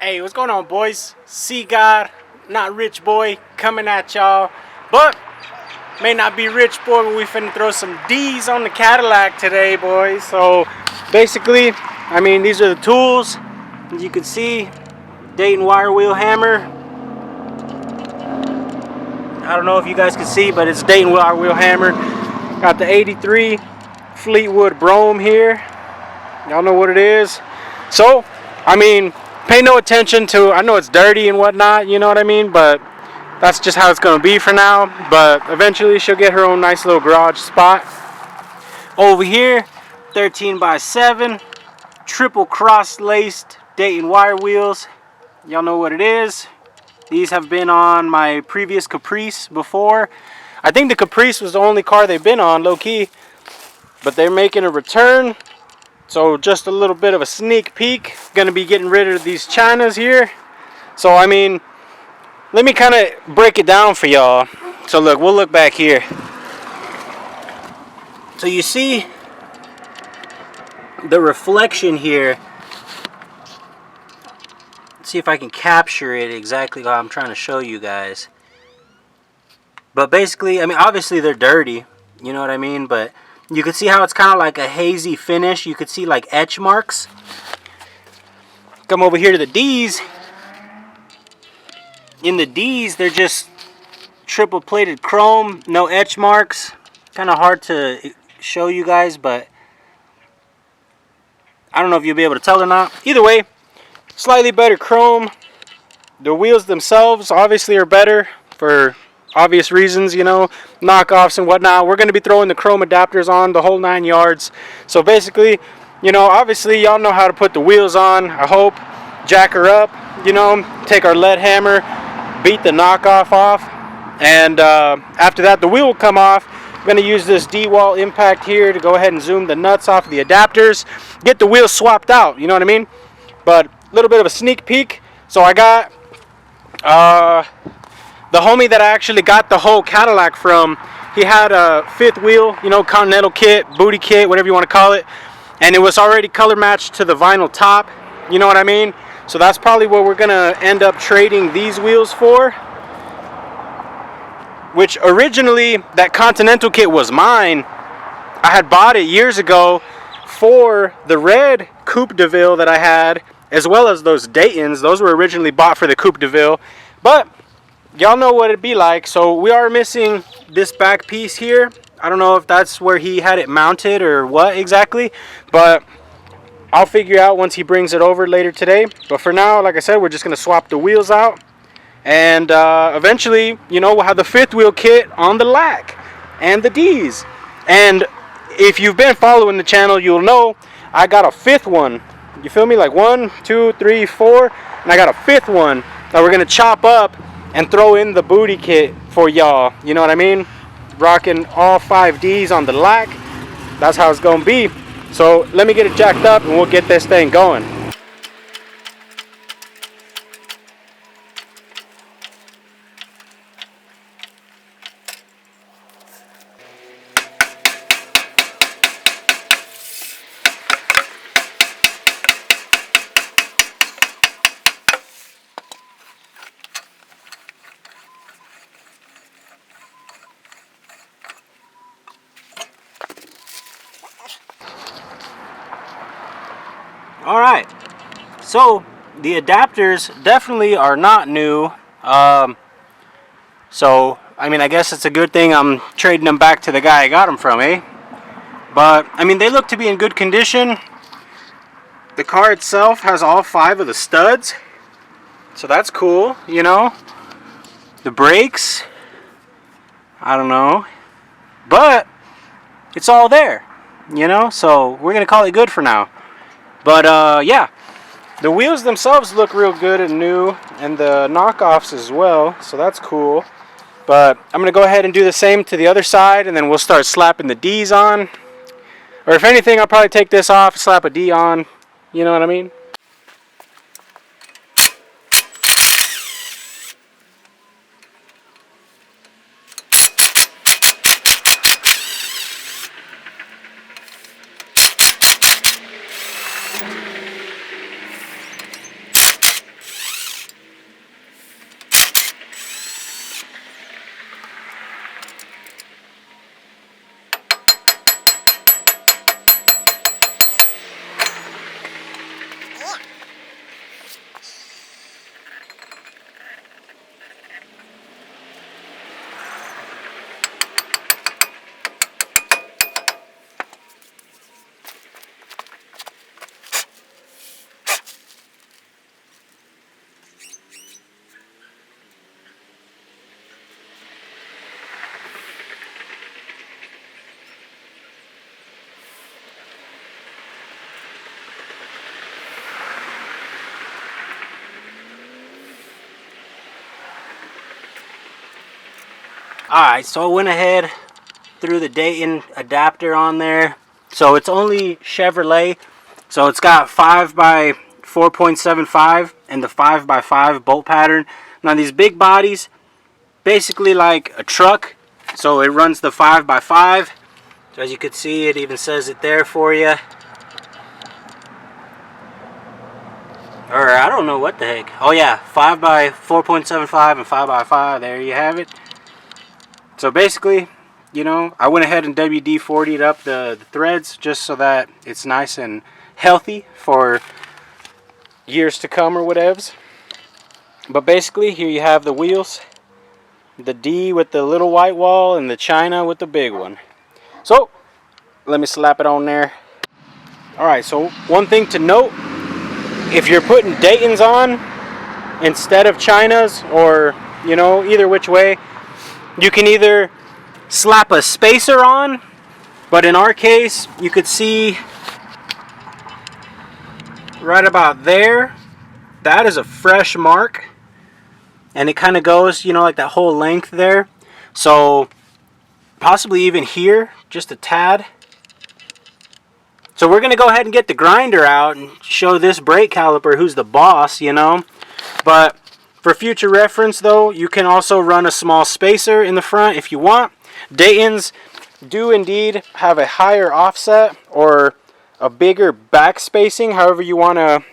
Hey, what's going on, boys? CGOD, not rich boy, coming at y'all. But may not be rich boy, but we finna throw some D's on the Cadillac today, boys. So basically, I mean, these are the tools. As you can see, Dayton wire wheel hammer. I don't know if you guys can see, but it's Dayton wire wheel hammer. Got the 83 Fleetwood Brome here. Y'all know what it is. So, I mean, pay no attention to, I know it's dirty and whatnot, you know what I mean, but that's just how it's going to be for now. But eventually she'll get her own nice little garage spot. Over here, 13x7, triple cross-laced Dayton wire wheels. Y'all know what it is. These have been on my previous Caprice before. I think the Caprice was the only car they've been on, low-key. But they're making a return. So just a little bit of a sneak peek. Gonna be getting rid of these Chinas here. So I mean, let me kind of break it down for y'all. So look, we'll look back here. So you see the reflection here. Let's see if I can capture it exactly how I'm trying to show you guys. But basically, I mean, obviously they're dirty, you know what I mean? But you can see how it's kind of like a hazy finish. You could see like etch marks. Come over here to the D's. In the D's, they're just triple plated chrome, no etch marks. Kind of hard to show you guys, but I don't know if you'll be able to tell or not. Either way, slightly better chrome. The wheels themselves obviously are better for obvious reasons, you know, knockoffs and whatnot. We're going to be throwing the chrome adapters on, the whole 9 yards. So basically, you know, obviously y'all know how to put the wheels on, I hope. Jack her up, you know, take our lead hammer, beat the knockoff off. And after that, the wheel will come off. I'm going to use this D-wall impact here to go ahead and zoom the nuts off of the adapters. Get the wheels swapped out, you know what I mean? But a little bit of a sneak peek. So I got the homie that I actually got the whole Cadillac from. He had a fifth wheel, you know, Continental kit, booty kit, whatever you want to call it. And it was already color matched to the vinyl top, you know what I mean? So that's probably what we're going to end up trading these wheels for. Which originally, that Continental kit was mine. I had bought it years ago for the red Coupe de Ville that I had, as well as those Daytons. Those were originally bought for the Coupe de Ville. But y'all know what it'd be like. So we are missing this back piece here. I don't know if that's where he had it mounted or what exactly, but I'll figure out once he brings it over later today. But for now, like I said, we're just going to swap the wheels out. And eventually, you know, we'll have the fifth wheel kit on the LAC and the D's. And if you've been following the channel, you'll know I got a fifth one. You feel me? Like 1, 2, 3, 4. And I got a fifth one that we're going to chop up and throw in the booty kit for y'all. You know what I mean? Rocking all 5 D's on the LAC. That's how it's going to be. So let me get it jacked up and we'll get this thing going. Alright, so the adapters definitely are not new. So, I mean, I guess it's a good thing I'm trading them back to the guy I got them from, eh? But, I mean, they look to be in good condition. The car itself has all 5 of the studs. So that's cool, you know. The brakes, I don't know. But, it's all there, you know. So, we're going to call it good for now. But yeah, the wheels themselves look real good and new, and the knockoffs as well, so that's cool. But I'm going to go ahead and do the same to the other side, and then we'll start slapping the D's on. Or if anything, I'll probably take this off, slap a D on, you know what I mean? Alright, so I went ahead, threw the Dayton adapter on there. So it's only Chevrolet. So it's got 5 by 4.75 and the 5 by 5 bolt pattern. Now these big bodies, basically like a truck. So it runs the 5 by 5. So as you can see, it even says it there for you. Or I don't know what the heck. Oh yeah, 5 by 4.75 and 5 by 5. There you have it. So basically, you know, I went ahead and WD-40'd up the threads just so that it's nice and healthy for years to come or whatevs. But basically, here you have the wheels. The D with the little white wall and the China with the big one. So, let me slap it on there. Alright, so one thing to note, if you're putting Daytons on instead of Chinas, or, you know, either which way, you can either slap a spacer on, but in our case, you could see right about there, that is a fresh mark. And it kind of goes, you know, like that whole length there. So possibly even here, just a tad. So we're going to go ahead and get the grinder out and show this brake caliper who's the boss, you know. But for future reference though, you can also run a small spacer in the front if you want. Daytons do indeed have a higher offset or a bigger back spacing, however you want to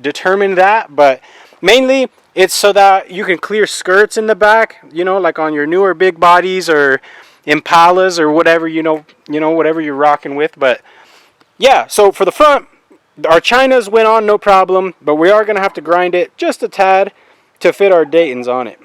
determine that. But mainly it's so that you can clear skirts in the back, you know, like on your newer big bodies or Impalas or whatever, you know, whatever you're rocking with. But yeah, so for the front, our Chinas went on no problem, but we are going to have to grind it just a tad to fit our Daytons on it.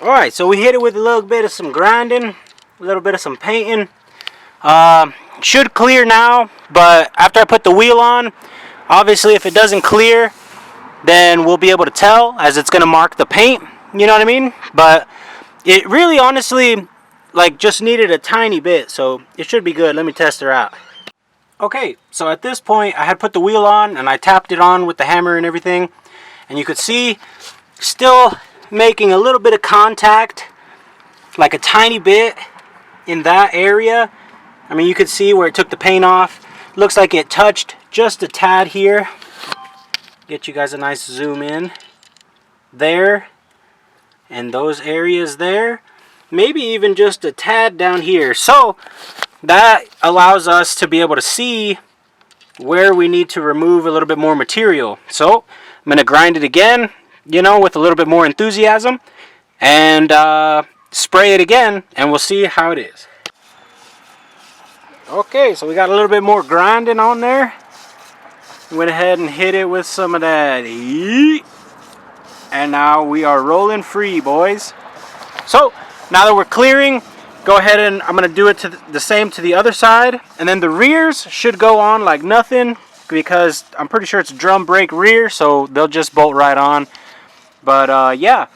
Alright, so we hit it with a little bit of some grinding, a little bit of some painting. Should clear now, but after I put the wheel on, obviously if it doesn't clear, then we'll be able to tell as it's going to mark the paint, you know what I mean? But it really honestly like just needed a tiny bit, so it should be good. Let me test her out. Okay, so at this point I had put the wheel on and I tapped it on with the hammer and everything, and you could see still making a little bit of contact, like a tiny bit in that area. I mean, you could see where it took the paint off. Looks like it touched just a tad here. Get you guys a nice zoom in there, and those areas there, maybe even just a tad down here. So that allows us to be able to see where we need to remove a little bit more material. So I'm going to grind it again, you know, with a little bit more enthusiasm, and spray it again, and we'll see how it is. Okay, so we got a little bit more grinding on there. Went ahead and hit it with some of that heat, and now we are rolling free, boys. So now that we're clearing, go ahead and I'm going to do it to the same to the other side, and then the rears should go on like nothing, because I'm pretty sure it's drum brake rear, so they'll just bolt right on. But yeah,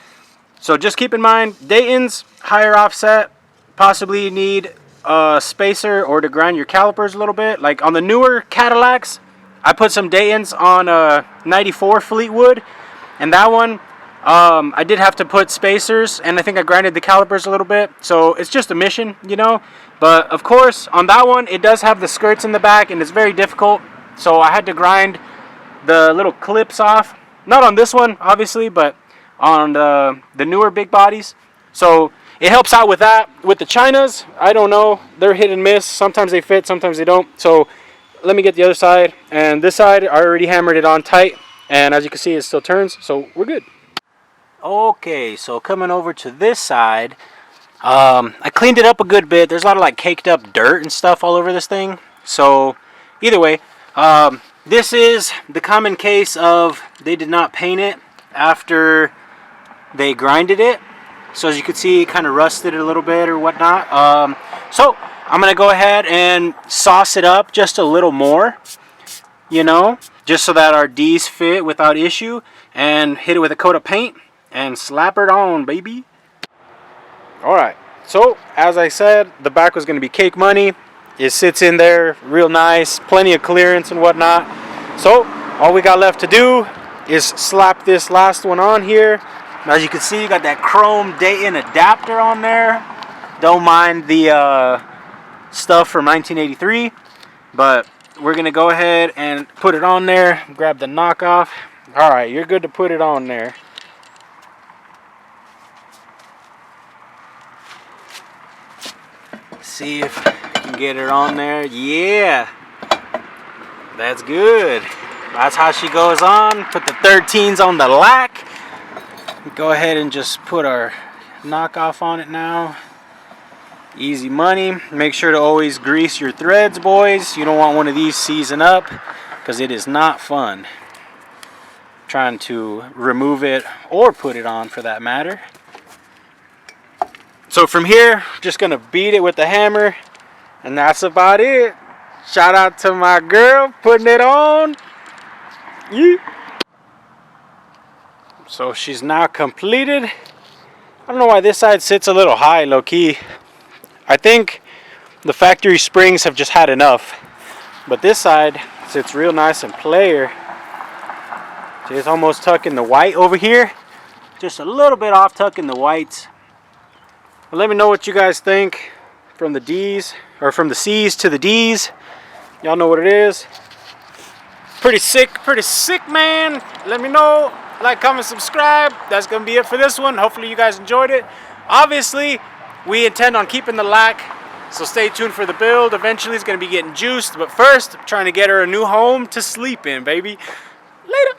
so just keep in mind, Dayton's higher offset, possibly need a spacer or to grind your calipers a little bit. Like on the newer Cadillacs, I put some Daytons on a 94 Fleetwood, and that one I did have to put spacers, and I think I grinded the calipers a little bit, so it's just a mission, you know. But of course on that one it does have the skirts in the back, and it's very difficult, so I had to grind the little clips off. Not on this one obviously, but on the newer big bodies. So it helps out with that. With the Chinas, I don't know, they're hit and miss. Sometimes they fit, sometimes they don't. So let me get the other side, and this side I already hammered it on tight, and as you can see it still turns, so we're good. Okay, so coming over to this side, I cleaned it up a good bit. There's a lot of like caked up dirt and stuff all over this thing. So either way, this is the common case of they did not paint it after they grinded it. So as you can see, it kind of rusted a little bit or whatnot. So I'm gonna go ahead and sauce it up just a little more, you know, just so that our D's fit without issue, and hit it with a coat of paint and slap it on, baby. Alright, so as I said, the back was going to be cake money. It sits in there real nice, plenty of clearance and whatnot. So all we got left to do is slap this last one on here. Now, as you can see, you got that chrome Dayton adapter on there. Don't mind the stuff from 1983, but we're going to go ahead and put it on there. Grab the knockoff. Alright, you're good to put it on there. See if I can get her on there. Yeah, that's good. That's how she goes on. Put the 13s on the lack. Go ahead and just put our knockoff on it now. Easy money. Make sure to always grease your threads, boys. You don't want one of these seizing up, because it is not fun trying to remove it or put it on, for that matter. So from here, just gonna beat it with the hammer, and that's about it. Shout out to my girl putting it on. Yeah. So she's now completed. I don't know why this side sits a little high, low key. I think the factory springs have just had enough, but this side sits real nice and player. See, it's almost tucking the white over here, just a little bit off tucking the whites. But let me know what you guys think from the D's, or from the C's to the D's. Y'all know what it is. Pretty sick, man. Let me know. Like, comment, subscribe. That's going to be it for this one. Hopefully you guys enjoyed it. Obviously, we intend on keeping the lack, so stay tuned for the build. Eventually it's going to be getting juiced, but first, I'm trying to get her a new home to sleep in, baby. Later.